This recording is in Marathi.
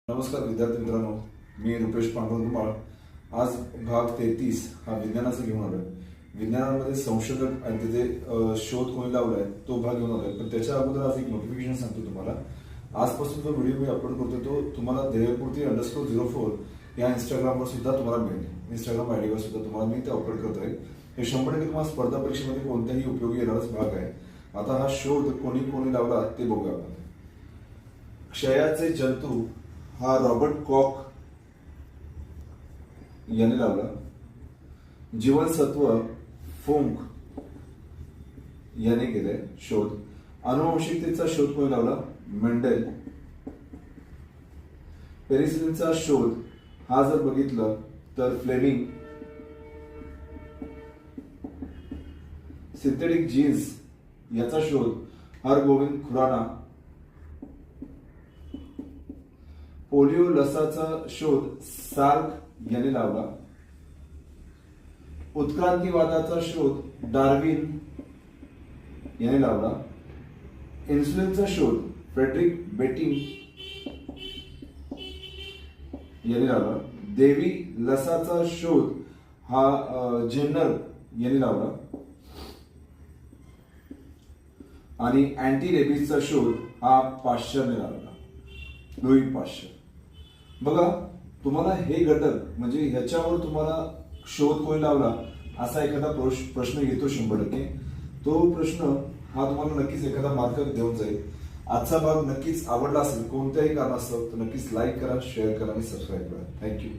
नमस्कार विद्यार्थी मित्रांनो, मी रुपेश पांडुरंग धुमाळ. आज भाग 33 हा विज्ञानाचा घेऊन आलोय. विज्ञानामध्ये संशोधक आणि त्याचे शोध कोणी लावलाय तो भाग घेऊन आलोय. पण त्याच्या अगोदर आज एक नोटिफिकेशन सांगतो तुम्हाला. आजपासून जो व्हिडिओ मी अपलोड करतोय तो तुम्हाला ध्येयपूर्ती_04 या इंस्टाग्रामवर सुद्धा तुम्हाला मिळेल. इंस्टाग्राम आयडीवर सुद्धा तुम्हाला मी ते अपलोड करतोय. हे 100% तुम्हाला स्पर्धा परीक्षेमध्ये कोणत्याही उपयोगी येणारच भाग आहे. आता हा शोध कोणी लावला ते बघूया आपण. क्षयाचे जंतू हा रॉबर्ट कॉक याने लावला. जीवनसत्व फुंक याने केले शोध. अनुवंशिकतेचा शोध कोणी लावला? मेंडेल. पेनिसिलिनचा शोध हा जर बघितलं तर फ्लेमिंग. सिंथेटिक जीन्स याचा शोध हरगोविंद खुराना. पोलिओ लसाचा शोध सार्क याने लावला. उत्क्रांतीवादाचा शोध डार्विन याने लावला. इन्सुलिनचा शोध फ्रेडरिक बेटिंग याने लावला. देवी लसाचा शोध हा जेन्नर याने लावला. आणि अँटी रेबीजचा शोध हा पाश्चरने लावला, लुई पाश्चर. बघा, तुम्हाला हे घटक म्हणजे ह्याच्यावर तुम्हाला शोध कोणी लावला असा एखादा प्रश्न येतो 100%. तो प्रश्न हा तुम्हाला नक्कीच एखादा मार्क देऊन जाईल. आजचा भाग नक्कीच आवडला असेल कोणत्याही कारणास्तव तर नक्कीच लाईक करा, शेअर करा आणि सबस्क्राईब करा. थँक्यू.